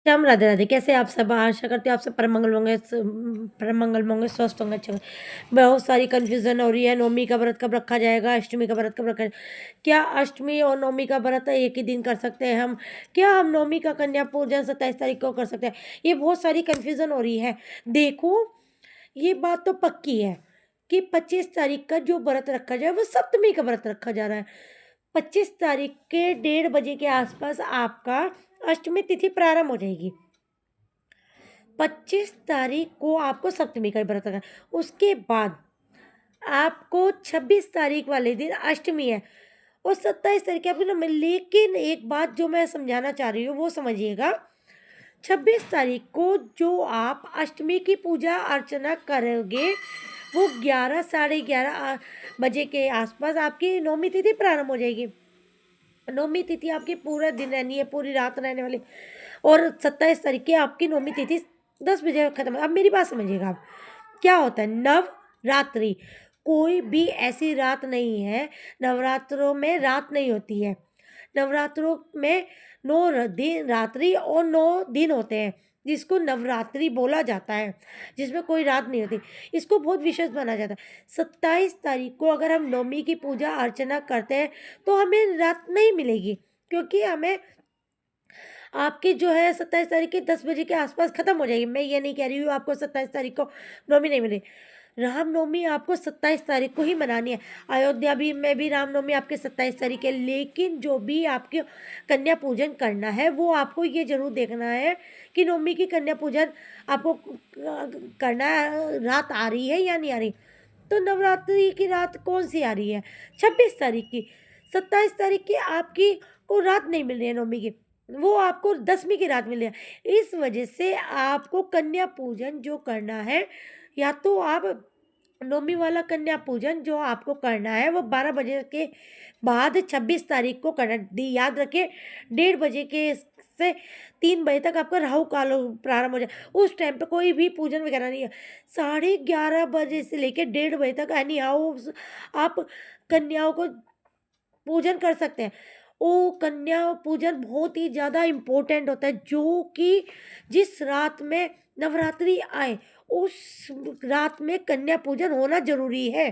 श्याम राधे राधे। कैसे आप सब? आशा करती हूँ आप सब परम मंगल होंगे, परम मंगल होंगे, स्वस्थ होंगे, अच्छे होंगे। बहुत सारी कन्फ्यूजन हो रही है, नवमी का व्रत कब रखा जाएगा, अष्टमी का व्रत कब रखा क्या अष्टमी और नवमी का व्रत एक ही दिन कर सकते हैं हम? क्या हम नवमी का कन्या पूजन 27 तारीख को कर सकते हैं? ये बहुत सारी कन्फ्यूजन हो रही है। देखो, ये बात तो पक्की है कि 25 तारीख का जो व्रत रखा जाए वो सप्तमी का व्रत रखा जा रहा है। 25 तारीख के 1:30 बजे के आसपास आपका अष्टमी तिथि प्रारंभ हो जाएगी। 25 तारीख को आपको सप्तमी का व्रत रखना है। उसके बाद आपको 26 तारीख वाले दिन अष्टमी है और 27 तारीख आपकी नवमी। लेकिन एक बात जो मैं समझाना चाह रही हूँ वो समझिएगा। 26 तारीख को जो आप अष्टमी की पूजा अर्चना करोगे वो 11 साढ़े 11 बजे के आसपास आपकी नवमी तिथि प्रारंभ हो जाएगी। नवमी तिथि आपकी पूरा दिन रहनी है, पूरी रात रहने वाली। और 27 तारीख की आपकी नवमी तिथि 10 बजे खत्म। अब मेरी बात समझिएगा आप। क्या होता है नवरात्रि? कोई भी ऐसी रात नहीं है, नवरात्रों में रात नहीं होती है। नवरात्रों में 9 दिन रात्रि और 9 दिन होते हैं, जिसको नवरात्रि बोला जाता है, जिसमें कोई रात नहीं होती। इसको बहुत विशेष माना जाता है। 27 तारीख को अगर हम नवमी की पूजा अर्चना करते हैं तो हमें रात नहीं मिलेगी, क्योंकि हमें आपकी जो है 27 तारीख की 10 बजे के आसपास खत्म हो जाएगी। मैं ये नहीं कह रही हूँ आपको 27 तारीख को नवमी नहीं मिली। रामनवमी आपको 27 तारीख को ही मनानी है। अयोध्या भी में भी रामनवमी आपके 27 तारीख है। लेकिन जो भी आपके कन्या पूजन करना है वो आपको ये जरूर देखना है कि नवमी की कन्या पूजन आपको करना रात आ रही है या नहीं आ रही। तो नवरात्रि की रात कौन सी आ रही है? 26 तारीख की। 27 तारीख की आपकी को रात नहीं मिल रही है नवमी की, वो आपको 10वीं की रात मिल रही है। इस वजह से आपको कन्या पूजन जो करना है, या तो आप नवमी वाला कन्या पूजन जो आपको करना है वो 12 बजे के बाद 26 तारीख को करना। याद रखिए, 1:30 बजे के से 3 बजे तक आपका राहु काल प्रारंभ हो जाए। उस टाइम पे कोई भी पूजन वगैरह नहीं है। 11:30 बजे से लेकर 1:30 बजे तक एनी हाउ आप कन्याओं को पूजन कर सकते हैं। वो कन्या पूजन बहुत ही ज़्यादा इम्पोर्टेंट होता है, जो कि जिस रात में नवरात्रि आए उस रात में कन्या पूजन होना ज़रूरी है।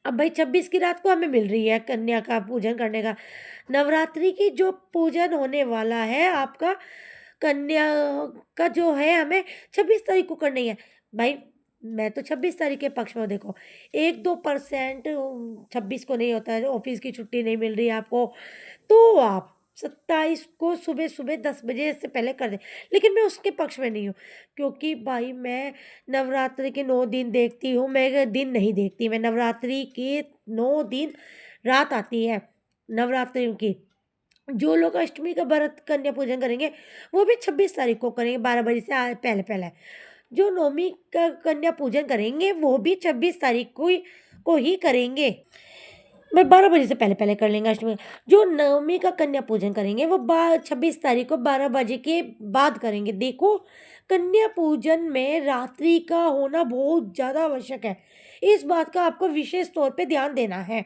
अब भाई 26 की रात को हमें मिल रही है कन्या का पूजन करने का। नवरात्रि की जो पूजन होने वाला है आपका कन्या का जो है, हमें 26 तारीख को करनी है। भाई मैं तो 26 तारीख के पक्ष में हूँ। देखो, 1-2% 26 को नहीं होता है, ऑफिस की छुट्टी नहीं मिल रही है आपको, तो आप 27 को सुबह सुबह 10 बजे से पहले कर दें। लेकिन मैं उसके पक्ष में नहीं हूँ, क्योंकि भाई मैं नवरात्रि के 9 दिन देखती हूँ, मैं दिन नहीं देखती। मैं नवरात्रि के 9 दिन रात आती है नवरात्रि की। जो लोग अष्टमी का व्रत कन्या पूजन करेंगे वो भी 26 तारीख को करेंगे, 12 बजे से पहले पहले। जो नवमी का कन्या पूजन करेंगे वो भी 26 तारीख को ही करेंगे। मैं 12 बजे से पहले पहले कर लेंगे अष्टमी। जो नवमी का कन्या पूजन करेंगे वो 26 तारीख को 12 बजे के बाद करेंगे। देखो, कन्या पूजन में रात्रि का होना बहुत ज़्यादा आवश्यक है। इस बात का आपको विशेष तौर पे ध्यान देना है।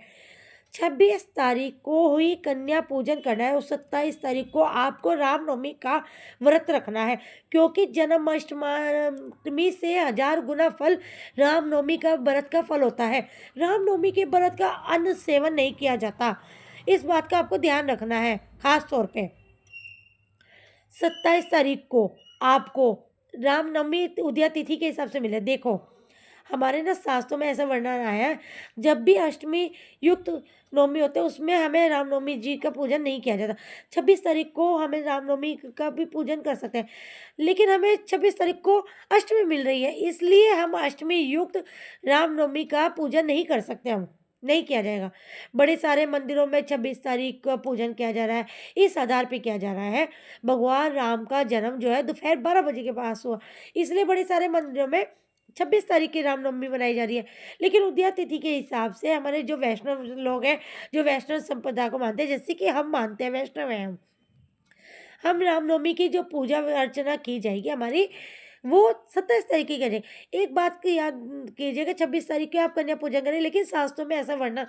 26 तारीख को ही कन्या पूजन करना है और 27 तारीख को आपको रामनवमी का व्रत रखना है, क्योंकि जन्माष्टमी से 1000 गुना फल रामनवमी का व्रत का फल होता है। रामनवमी के व्रत का अन्न सेवन नहीं किया जाता। इस बात का आपको ध्यान रखना है खास तौर पे। 27 तारीख को आपको रामनवमी उदया तिथि के हिसाब से मिले। देखो, हमारे ना शास्त्रों में ऐसा वर्णन आया है, जब भी अष्टमी युक्त नवमी होते हैं उसमें हमें रामनवमी जी का पूजन नहीं किया जाता। 26 तारीख को हमें रामनवमी का भी पूजन कर सकते हैं, लेकिन हमें 26 तारीख को अष्टमी मिल रही है, इसलिए हम अष्टमी युक्त रामनवमी का पूजन नहीं कर सकते। हम नहीं किया जाएगा। बड़े सारे मंदिरों में 26 तारीख का पूजन किया जा रहा है। इस आधार पे किया जा रहा है, भगवान राम का जन्म जो है दोपहर 12 बजे के पास हुआ, इसलिए बड़े सारे मंदिरों में 26 तारीख की रामनवमी मनाई जा रही है। लेकिन उदया तिथि के हिसाब से हमारे जो वैष्णव लोग हैं, जो वैष्णव संप्रदाय को मानते हैं, जैसे कि हम मानते हैं, वैष्णव हैं हम रामनवमी की जो पूजा अर्चना की जाएगी हमारी, वो 27 तारीख की करें। एक बात की याद कीजिएगा, 26 तारीख की आप कन्या पूजन करें, लेकिन शास्त्रों में ऐसा वर्णन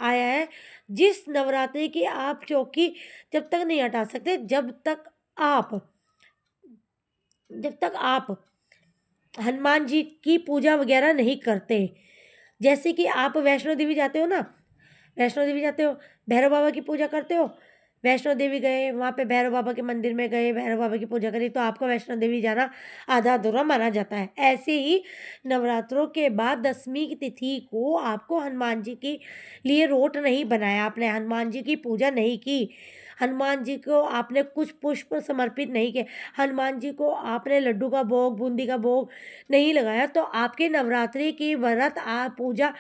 आया है, जिस नवरात्रि की आप चौकी जब तक नहीं हटा सकते, जब तक आप जब तक आप हनुमान जी की पूजा वगैरह नहीं करते, जैसे कि आप वैष्णो देवी जाते हो ना, वैष्णो देवी जाते हो, भैरव बाबा की पूजा करते हो, वैष्णो देवी गए, वहाँ पे भैरव बाबा के मंदिर में गए, भैरव बाबा की पूजा करी, तो आपका वैष्णो देवी जाना आधा अधूरा माना जाता है। ऐसे ही नवरात्रों के बाद 10वीं की तिथि को आपको हनुमान जी के लिए रोट नहीं बनाया, आपने हनुमान जी की पूजा नहीं की, हनुमान जी को आपने कुछ पुष्प समर्पित नहीं किए, हनुमान जी को आपने लड्डू का भोग, बूंदी का भोग नहीं लगाया, तो आपके नवरात्रि की व्रत पूजा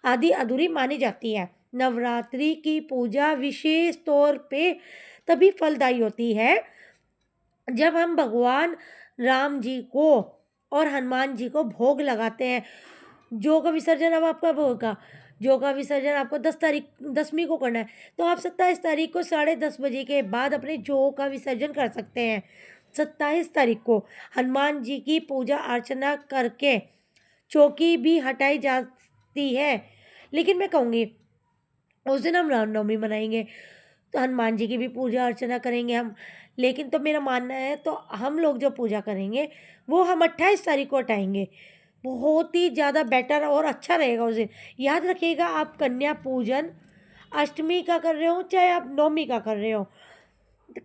आदि अधूरी मानी जाती है। नवरात्रि की पूजा विशेष तौर पे तभी फलदायी होती है जब हम भगवान राम जी को और हनुमान जी को भोग लगाते हैं। जौ का विसर्जन अब आपका होगा, जौ का विसर्जन आपको 10वीं को करना है, तो आप 27 तारीख को 10:30 बजे के बाद अपने जौ का विसर्जन कर सकते हैं। 27 तारीख को हनुमान जी की पूजा अर्चना करके चौकी भी हटाई जाती है, लेकिन मैं कहूँगी उस दिन हम रामनवमी मनाएंगे, तो हनुमान जी की भी पूजा अर्चना करेंगे हम, लेकिन तो मेरा मानना है तो हम लोग जो पूजा करेंगे वो हम 28 तारीख को हटाएंगे, बहुत ही ज़्यादा बेटर और अच्छा रहेगा उस दिन। याद रखिएगा, आप कन्या पूजन अष्टमी का कर रहे हो चाहे आप नवमी का कर रहे हो,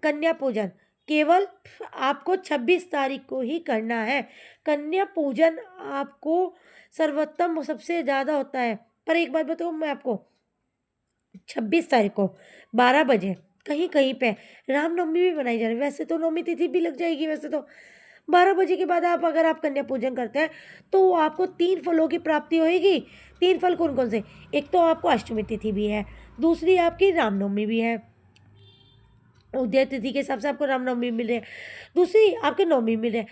कन्या पूजन केवल आपको 26 तारीख को ही करना है। कन्या पूजन आपको सर्वोत्तम सबसे ज़्यादा होता है। पर एक बात बताऊँ मैं आपको, 26 तारीख को 12 बजे कहीं कहीं पे रामनवमी भी मनाई जा रही है। वैसे तो नवमी तिथि भी लग जाएगी, वैसे तो 12 बजे के बाद आप अगर आप कन्या पूजन करते हैं तो आपको 3 फलों की प्राप्ति होगी। 3 फल कौन कौन से? एक तो आपको अष्टमी तिथि भी है, दूसरी आपकी रामनवमी भी है, उदय तिथि के हिसाब से आपको रामनवमी मिल रही है, दूसरी आपके नवमी मिल रही है,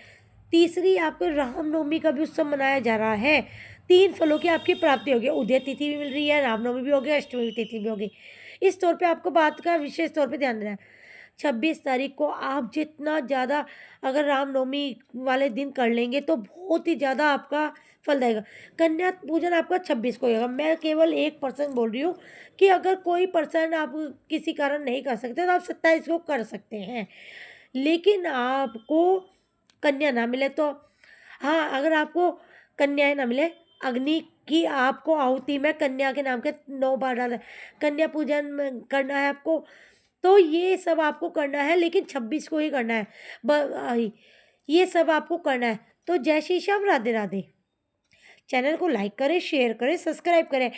तीसरी आपको रामनवमी का भी उत्सव मनाया जा रहा है। 3 फलों की आपकी प्राप्ति होगी, उदय तिथि भी मिल रही है, रामनवमी भी होगी, अष्टमी तिथि भी होगी। इस तौर पे आपको बात का विशेष तौर पे ध्यान देना है। 26 तारीख को आप जितना ज़्यादा अगर रामनवमी वाले दिन कर लेंगे तो बहुत ही ज़्यादा आपका फल देगा। कन्या पूजन आपका 26 को ही होगा। मैं केवल 1% बोल रही हूँ कि अगर कोई पर्सन आप किसी कारण नहीं कर सकते तो आप 27 को कर सकते हैं, लेकिन आपको कन्या ना मिले तो, हाँ, अगर आपको कन्याएँ ना मिले, अग्नि की आपको आहुति में कन्या के नाम के 9 बार डालना है, कन्या पूजन में करना है आपको, तो ये सब आपको करना है, लेकिन 26 को ही करना है। ये सब आपको करना है। तो जय श्री श्याम, राधे राधे। चैनल को लाइक करें, शेयर करें, सब्सक्राइब करें।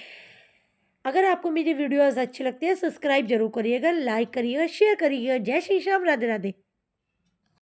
अगर आपको मेरी वीडियोस अच्छी लगती है सब्सक्राइब जरूर करिएगा, लाइक करिएगा, शेयर करिएगा। जय श्री श्याम, राधे राधे।